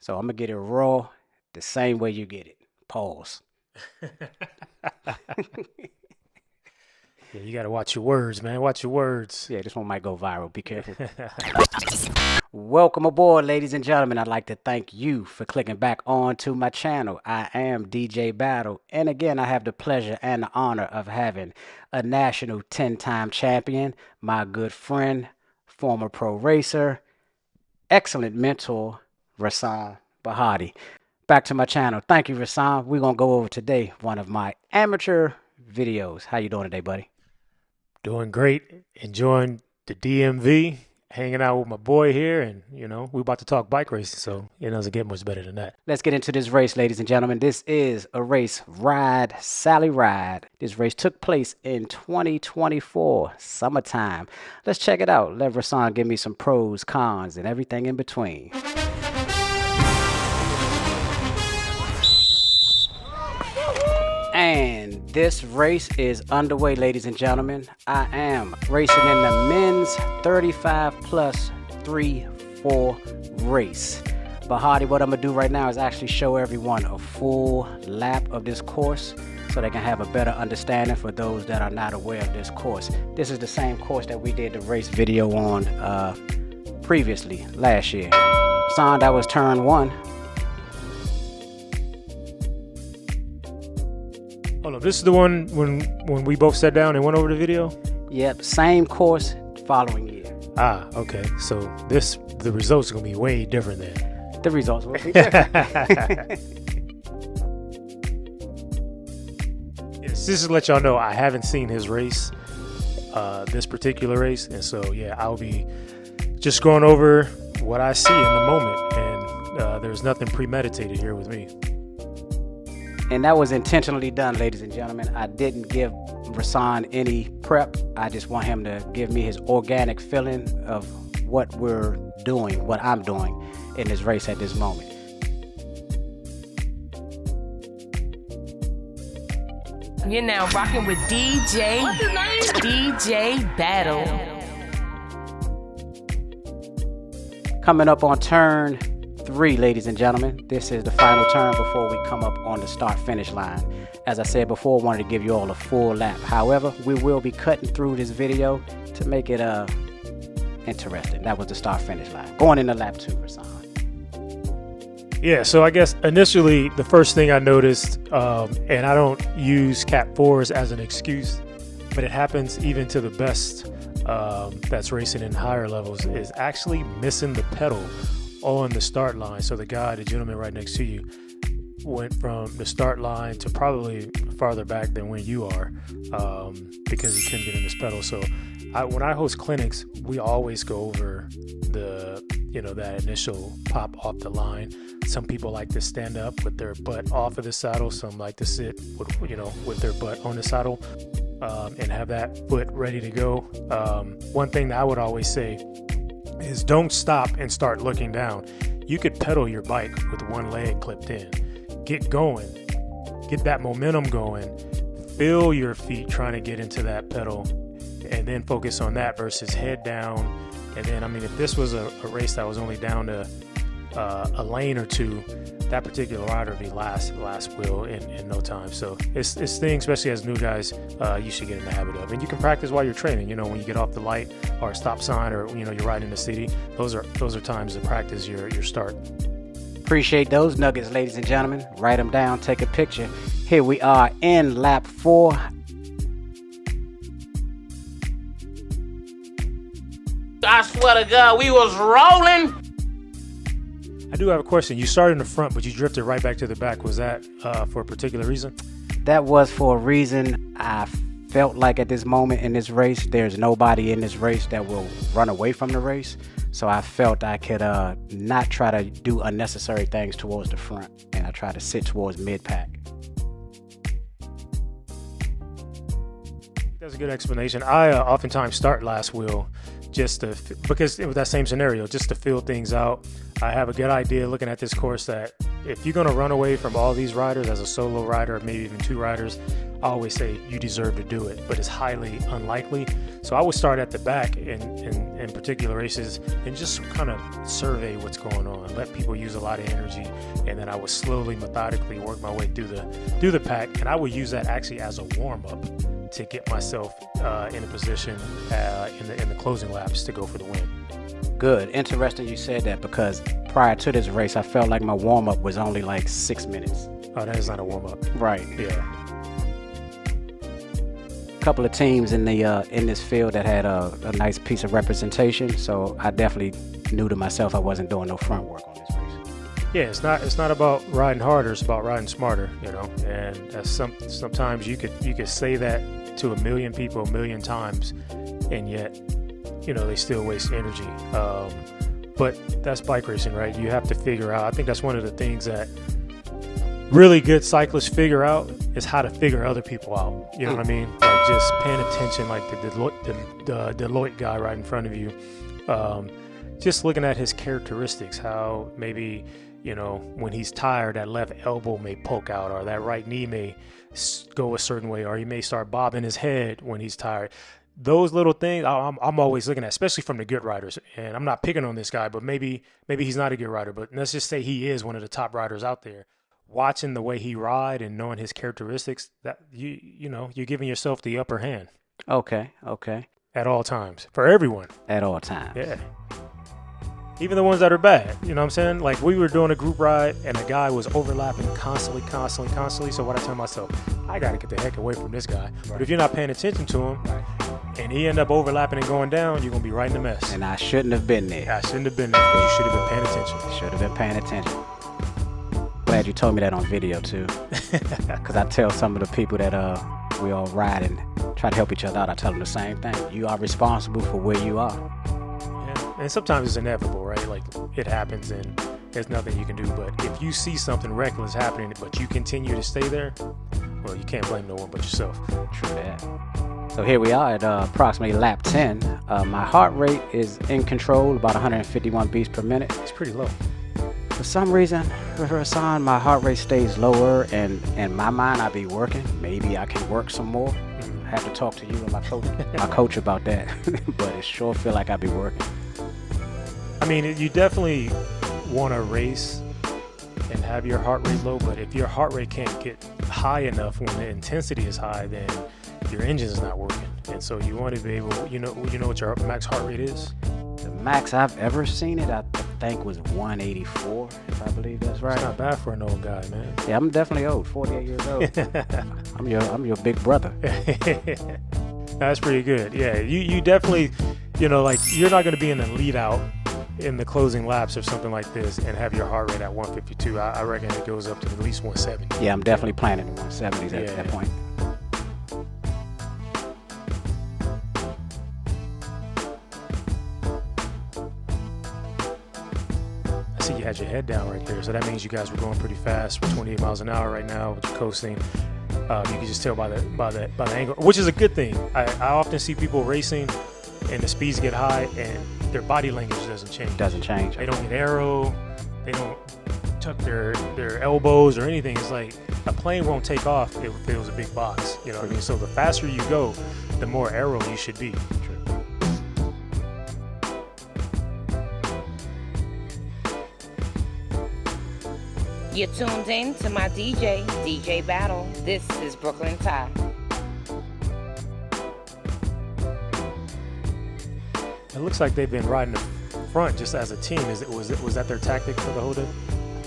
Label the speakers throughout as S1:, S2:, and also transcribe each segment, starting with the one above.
S1: So I'm gonna get it raw the same way you get it. Pause.
S2: Yeah, you gotta watch your words, man. Watch your words.
S1: Yeah, this one might go viral. Be careful. Welcome aboard, ladies and gentlemen. I'd like to thank you for clicking back on to my channel. I am DJ Battle, and again, I have the pleasure and the honor of having a national 10-time champion, my good friend, former pro racer, excellent mentor, Rasan Bahati. Back to my channel. Thank you, Rasan. We're gonna go over today one of my amateur videos. How you doing today, buddy?
S2: Doing great. Enjoying the DMV. Hanging out with my boy here, and we're about to talk bike racing, so it doesn't get much better than that.
S1: Let's get into this race, ladies and gentlemen. This is a race, Ride Sally Ride. This race took place in 2024, summertime. Let's check it out. Let Rasan give me some pros, cons, and everything in between. And this race is underway, ladies and gentlemen. I am racing in the men's 35 plus 3-4 race. Bahati, what I'm gonna do right now is actually show everyone a full lap of this course so they can have a better understanding for those that are not aware of this course. This is the same course that we did the race video on previously, last year. Son, that was turn 1.
S2: Hold on, this is the one when we both sat down and went over the video?
S1: Yep, same course, following year.
S2: Ah, okay. So the results are gonna be way different then.
S1: The results will be different.
S2: Yes, just to let y'all know, I haven't seen his race, this particular race, and so yeah, I'll be just going over what I see in the moment, and there's nothing premeditated here with me.
S1: And that was intentionally done, ladies and gentlemen. I didn't give Rasan any prep. I just want him to give me his organic feeling of what we're doing, what I'm doing in this race at this moment.
S3: You're now rocking with DJ Battle.
S1: Coming up on turn 3, ladies and gentlemen. This is the final turn before we come up on the start-finish line. As I said before, I wanted to give you all a full lap. However, we will be cutting through this video to make it interesting. That was the start-finish line. Going into lap 2, Rasan.
S2: Yeah, so I guess initially the first thing I noticed, and I don't use Cat 4s as an excuse, but it happens even to the best that's racing in higher levels, is actually missing the pedal on the start line. So the gentleman right next to you, went from the start line to probably farther back than when you are, because he couldn't get in his pedal. So when I host clinics, we always go over that initial pop off the line. Some people like to stand up with their butt off of the saddle. Some like to sit with their butt on the saddle, and have that foot ready to go. One thing that I would always say is don't stop and start looking down. You could pedal your bike with one leg clipped in. Get going. Get that momentum going. Feel your feet trying to get into that pedal, and then focus on that versus head down. And then, if this was a race that was only down to a lane or two, that particular rider would be last wheel in no time. So it's thing, especially as new guys, you should get in the habit of. And you can practice while you're training. When you get off the light or a stop sign, or you're riding in the city, those are times to practice your start.
S1: Appreciate those nuggets, ladies and gentlemen. Write them down, take a picture. Here we are in lap 4.
S4: I swear to God, we was rolling.
S2: I do have a question. You started in the front, but you drifted right back to the back. Was that for a particular reason?
S1: That was for a reason. I felt like at this moment in this race, there's nobody in this race that will run away from the race. So I felt I could not try to do unnecessary things towards the front, and I tried to sit towards mid-pack.
S2: That's a good explanation. I oftentimes start last wheel because with that same scenario, just to fill things out. I have a good idea looking at this course that if you're going to run away from all these riders as a solo rider, or maybe even two riders, I always say you deserve to do it, but it's highly unlikely. So I would start at the back in particular races and just kind of survey what's going on, let people use a lot of energy, and then I would slowly, methodically work my way through the pack, and I would use that actually as a warm-up to get myself in a position in the closing laps to go for the win.
S1: Good. Interesting you said that, because prior to this race, I felt like my warm-up was only like 6 minutes.
S2: Oh, that is not a warm-up.
S1: Right.
S2: Yeah.
S1: Couple of teams in this field that had a nice piece of representation, so I definitely knew to myself I wasn't doing no front work on this race.
S2: Yeah, it's not about riding harder, it's about riding smarter, you know. And that's sometimes you could say that to a million people a million times, and yet, you know, they still waste energy. But that's bike racing, right? You have to figure out. I think that's one of the things that really good cyclists figure out is how to figure other people out. You know what I mean? Like just paying attention, like the Deloitte guy right in front of you. Just looking at his characteristics, how maybe, you know, when he's tired, that left elbow may poke out, or that right knee may go a certain way, or he may start bobbing his head when he's tired. Those little things I'm always looking at, especially from the good riders. And I'm not picking on this guy, but maybe he's not a good rider, but let's just say he is one of the top riders out there. Watching the way he ride and knowing his characteristics, that you know, you're giving yourself the upper hand.
S1: Okay.
S2: At all times, for everyone.
S1: At all times.
S2: Yeah. Even the ones that are bad, you know what I'm saying? Like we were doing a group ride and a guy was overlapping constantly. So what I tell myself, I got to get the heck away from this guy. Right. But if you're not paying attention to him, right, and he end up overlapping and going down, you're going to be right in the mess.
S1: And I shouldn't have been there.
S2: I shouldn't have been there, because you should have been paying attention.
S1: Should have been paying attention. Glad you told me that on video too, because I tell some of the people that we all ride and try to help each other out. I tell them the same thing. You are responsible for where you are.
S2: Yeah, and sometimes it's inevitable, right? Like it happens and there's nothing you can do. But if you see something reckless happening, but you continue to stay there, well, you can't blame no one but yourself.
S1: True that. So here we are at approximately lap 10. My heart rate is in control, about 151 beats per minute.
S2: It's pretty low.
S1: For some reason, Hassan, my heart rate stays lower, and in my mind, I be working. Maybe I can work some more. I have to talk to you and my coach about that, but it sure feel like I be working.
S2: I mean, you definitely want to race and have your heart rate low, but if your heart rate can't get high enough when the intensity is high, then your engine is not working. And so you want to be able, you know what your max heart rate is?
S1: The max I've ever seen it, I think, was 184, if I believe that's right.
S2: It's not bad for an old guy, man.
S1: Yeah, I'm definitely old, 48 years old. I'm your big brother.
S2: That's pretty good. Yeah, you definitely, you know, like you're not going to be in the lead out in the closing laps or something like this and have your heart rate at 152. I reckon it goes up to at least 170.
S1: Yeah, I'm definitely planning 170s at that point.
S2: I see you had your head down right there, so that means you guys were going pretty fast. We're 28 miles an hour right now, which is coasting. You can just tell by the angle, which is a good thing. I often see people racing and the speeds get high and their body language doesn't change. They don't get arrow. They don't tuck their elbows or anything. It's like a plane won't take off if it was a big box. You know what I mean? So the faster you go, the more arrow you should be. True.
S3: You're tuned in to my DJ Battle. This is Brooklyn Ty.
S2: It looks like they've been riding the front just as a team. Was that their tactic for the whole day?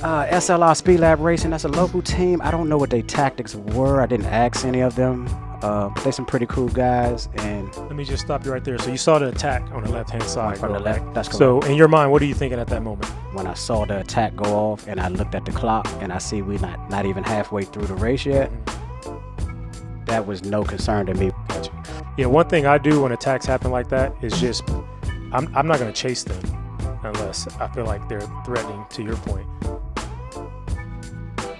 S1: SLR Speed Lab Racing, that's a local team. I don't know what their tactics were. I didn't ask any of them. But they're some pretty cool guys. And
S2: let me just stop you right there. So you saw the attack on the left-hand side.
S1: From the left, that's correct.
S2: So in your mind, what are you thinking at that moment?
S1: When I saw the attack go off and I looked at the clock and I see we're not even halfway through the race yet, that was no concern to me.
S2: Gotcha. Yeah, one thing I do when attacks happen like that is just, I'm not going to chase them unless I feel like they're threatening, to your point.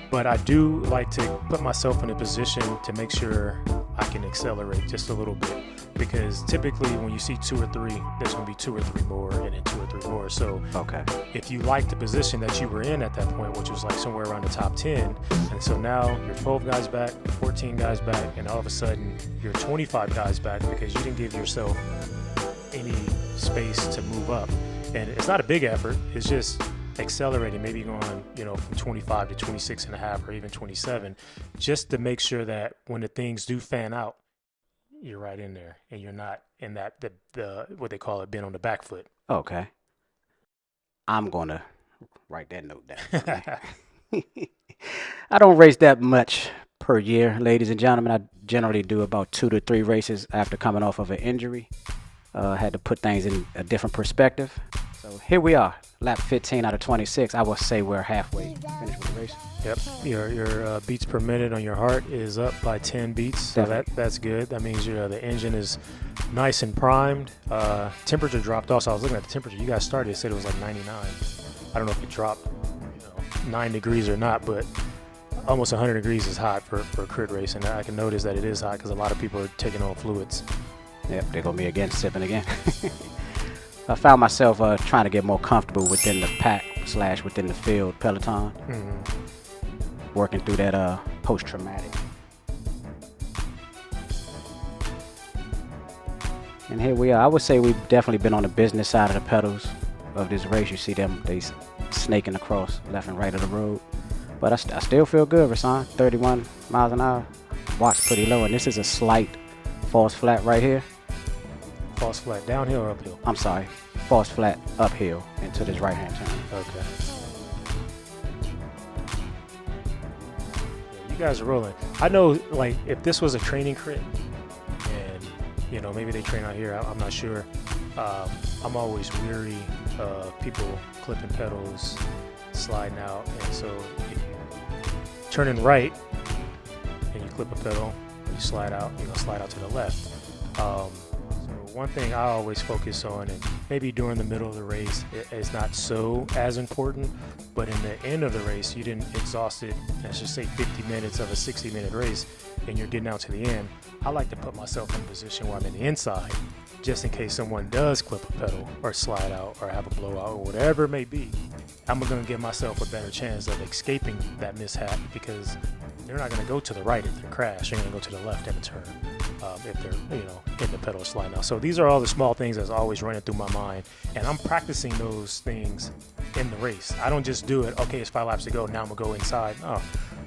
S2: But I do like to put myself in a position to make sure I can accelerate just a little bit. Because typically when you see 2 or 3, there's going to be 2 or 3 more and then 2 or 3 more. So
S1: Okay.
S2: if you like the position that you were in at that point, which was like somewhere around the top 10, and so now you're 12 guys back, 14 guys back, and all of a sudden you're 25 guys back because you didn't give yourself any space to move up. And it's not a big effort. It's just accelerating, maybe going, from 25 to 26 and a half or even 27, just to make sure that when the things do fan out, you're right in there and you're not in that the what they call it, being on the back foot.
S1: Okay. I'm going to write that note down. I don't race that much per year, ladies and gentlemen. I generally do about 2 to 3 races after coming off of an injury. Had to put things in a different perspective. So here we are, lap 15 out of 26. I will say we're halfway finished with the race.
S2: Yep, your beats per minute on your heart is up by 10 beats, so that's good. That means the engine is nice and primed. Temperature dropped off, so I was looking at the temperature. You guys started, it said it was like 99. I don't know if it dropped 9 degrees or not, but almost 100 degrees is hot for a crit race, and I can notice that it is hot because a lot of people are taking on fluids.
S1: Yep, there go me again, sipping again. I found myself trying to get more comfortable within the pack / within the field peloton. Working through that post-traumatic. And here we are. I would say we've definitely been on the business side of the pedals of this race. You see them, they snaking across left and right of the road. But I still feel good, Rasan. 31 miles an hour. Watch pretty low, and this is a slight false flat right here.
S2: False flat, downhill or uphill?
S1: I'm sorry, false flat uphill into this right-hand turn.
S2: Okay. Yeah, you guys are rolling. I know, like, if this was a training crit, and maybe they train out here, I'm not sure. I'm always weary of people clipping pedals, sliding out, and so if you turning right and you clip a pedal, you slide out to the left. So one thing I always focus on, and maybe during the middle of the race, it's not so as important, but in the end of the race, you didn't exhaust it, let's just say 50 minutes of a 60-minute race, and you're getting out to the end. I like to put myself in a position where I'm in the inside, just in case someone does clip a pedal or slide out or have a blowout or whatever it may be. I'm going to give myself a better chance of escaping that mishap, because they're not going to go to the right if they crash. They're going to go to the left in a turn if they're, in the pedal slide now. So these are all the small things that's always running through my mind, and I'm practicing those things in the race. I don't just do it, okay, it's 5 laps to go, now I'm going to go inside. No,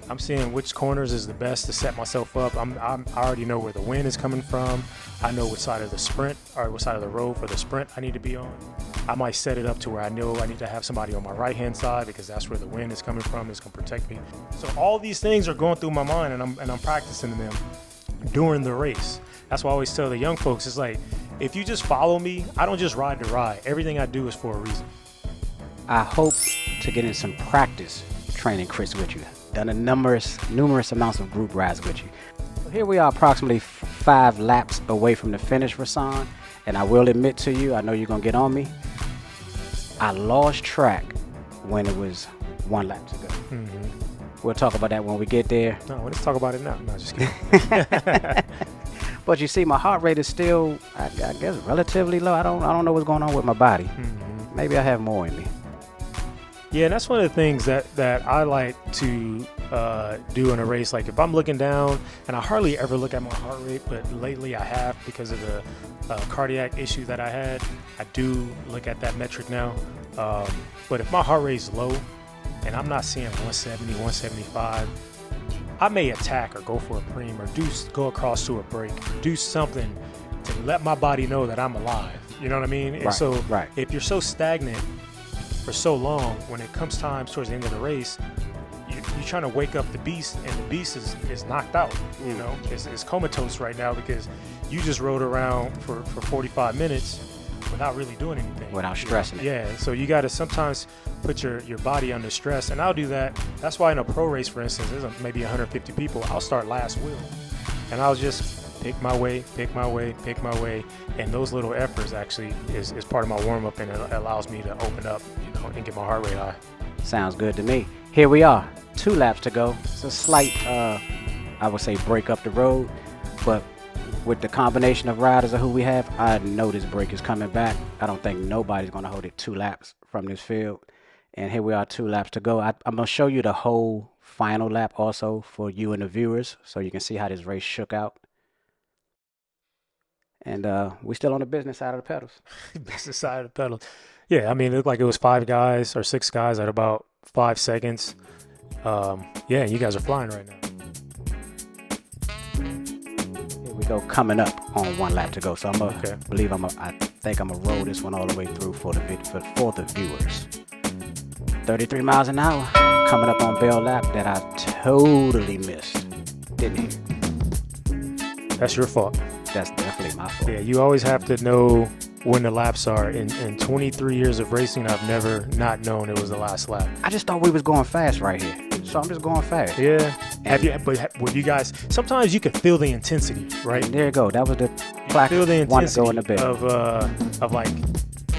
S2: I'm seeing which corners is the best to set myself up. I already know where the wind is coming from. I know which side of the sprint or which side of the road for the sprint I need to be on. I might set it up to where I know I need to have somebody on my right-hand side because that's where the wind is coming from. It's going to protect me. So all these things are going through my mind, and I'm practicing them during the race. That's why I always tell the young folks, it's like, if you just follow me, I don't just ride the ride. Everything I do is for a reason.
S1: I hope to get in some practice training Chris with you. Done a numerous amounts of group rides with you. So here we are, approximately 5 laps away from the finish, Rasan. And I will admit to you, I know you're going to get on me, I lost track when it was 1 lap to go. We'll talk about that when we get there.
S2: No, let's talk about it now. No, just kidding.
S1: But you see, my heart rate is still, I guess, relatively low. I don't know what's going on with my body. Maybe I have more in me.
S2: Yeah, and that's one of the things that I like to do in a race. Like if I'm looking down, and I hardly ever look at my heart rate, but lately I have because of the cardiac issue that I had. I do look at that metric now. But if my heart rate is low and I'm not seeing 170, 175, I may attack or go for a preem or go across to a break, do something to let my body know that I'm alive. You know what I mean? And so if you're so stagnant for so long, when it comes time towards the end of the race, you're trying to wake up the beast, and the beast is knocked out. You know, it's comatose right now because you just rode around for 45 minutes without really doing anything.
S1: Without stressing it.
S2: Yeah, so you got to sometimes put your body under stress, and I'll do that. That's why in a pro race, for instance, there's maybe 150 people, I'll start last wheel, and I'll just pick my way, and those little efforts actually is part of my warm-up, and it allows me to open up, and get my heart rate high.
S1: Sounds good to me. Here we are, 2 laps to go. It's a slight, I would say, break up the road. But with the combination of riders of who we have, I know this break is coming back. I don't think nobody's going to hold it 2 laps from this field. And here we are, 2 laps to go. I'm going to show you the whole final lap also for you and the viewers, so you can see how this race shook out. And we still on the business side of the pedals.
S2: Business side of the pedals. Yeah, I mean, it looked like it was 5 guys or 6 guys at about 5 seconds. Yeah, you guys are flying right now.
S1: Here we go, coming up on 1 lap to go. So I think I'm gonna roll this one all the way through for the viewers. 33 miles an hour coming up on Bell Lap that I totally missed. Didn't hear.
S2: That's your fault.
S1: That's definitely my fault.
S2: Yeah, you always have to know when the laps are. In 23 years of racing, I've never not known it was the last lap.
S1: I just thought we was going fast right here, so I'm just going fast.
S2: Yeah. But you guys, sometimes you can feel the intensity, right?
S1: There you go. That was the plaque.
S2: Feel the
S1: Want to go in
S2: intensity
S1: the bed.
S2: of like,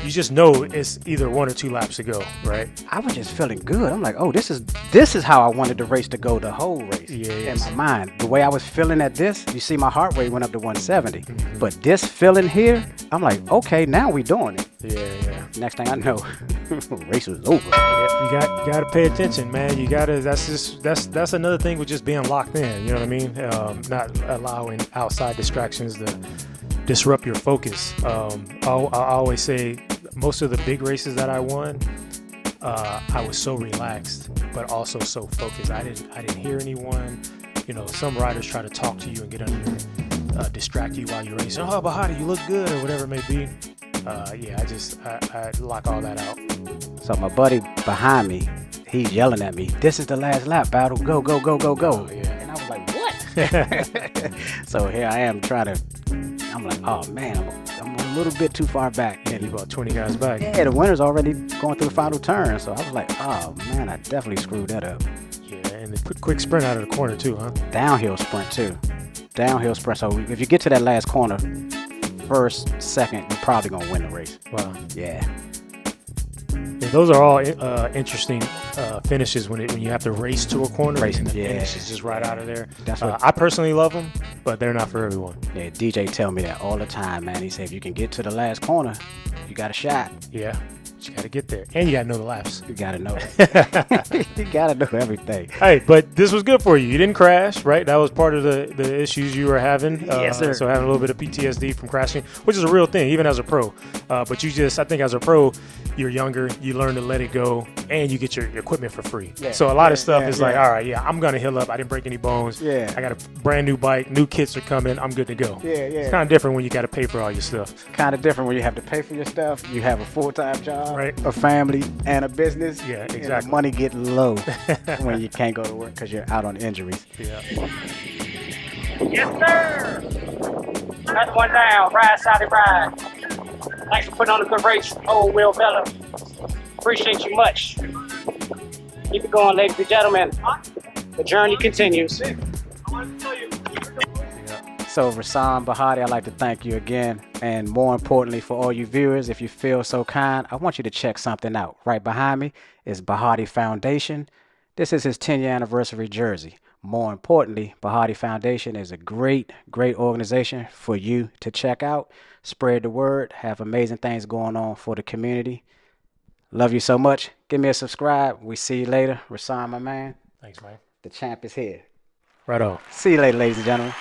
S2: you just know it's either 1 or 2 laps to go, right?
S1: I was just feeling good. I'm like, oh, this is how I wanted the race to go, the whole race.
S2: Yeah,
S1: in my mind, the way I was feeling at this, you see my heart rate went up to 170. But this feeling here, I'm like, okay, now we doing it.
S2: Yeah.
S1: Next thing I know, race was over.
S2: Yeah, you got to pay attention, man. You got to. That's another thing with just being locked in. You know what I mean? Not allowing outside distractions to disrupt your focus. I always say most of the big races that I won, I was so relaxed, but also so focused. I didn't hear anyone. You know, some riders try to talk to you and get under your, distract you while you're racing. Oh, Bahati, you look good, or whatever it may be. I lock all that out.
S1: So my buddy behind me, he's yelling at me, "This is the last lap, Battle. Go, go, go, go, go."
S2: Oh, yeah.
S1: And I was like, what? So here I am I'm like, oh man, I'm a little bit too far back.
S2: And you about 20 guys back.
S1: Yeah, the winner's already going through the final turn. So I was like, oh man, I definitely screwed that up.
S2: Yeah, and the quick sprint out of the corner too, huh?
S1: Downhill sprint too. Downhill sprint. So if you get to that last corner, first, second, you're probably going to win the race.
S2: Wow.
S1: Yeah.
S2: Yeah, those are all interesting finishes when you have to race to a corner and the finish is just right out of there.
S1: That's what
S2: I personally love them, but they're not for everyone.
S1: Yeah, DJ tell me that all the time, man. He said if you can get to the last corner, you got a shot.
S2: Yeah, but you got to get there, and you got to know the laps.
S1: You got to know. You got to know everything.
S2: Hey, but this was good for you. You didn't crash, right? That was part of the issues you were having.
S1: Yes, sir.
S2: So having a little bit of PTSD from crashing, which is a real thing, even as a pro. But I think as a pro, you're younger, you learn to let it go, and you get your equipment for free. Yeah, so a lot of stuff is like, all right, I'm going to heal up. I didn't break any bones.
S1: Yeah.
S2: I got a brand new bike. New kits are coming. I'm good to go.
S1: Yeah.
S2: It's kind of different when you got to pay for all your stuff.
S1: Kind of different when you have to pay for your stuff. You have a full-time job,
S2: right,
S1: a family, and a business.
S2: Yeah, exactly.
S1: And the money get low when you can't go to work because you're out on injuries.
S2: Yeah.
S5: Yes, sir. That's one down. Ride, Saudi ride. Thanks for putting on a good race, old Will Bella. Appreciate you much. Keep it going, ladies and gentlemen. The journey continues.
S1: So Rasan Bahati, I'd like to thank you again. And more importantly, for all you viewers, if you feel so kind, I want you to check something out. Right behind me is Bahati Foundation. This is his 10-year anniversary jersey. More importantly, Bahati Foundation is a great organization for you to check out. Spread the word. Have amazing things going on for the community. Love you so much. Give me a subscribe. We see you later. Rasan, my man.
S2: Thanks, man.
S1: The champ is here.
S2: Right on.
S1: See you later, ladies and gentlemen.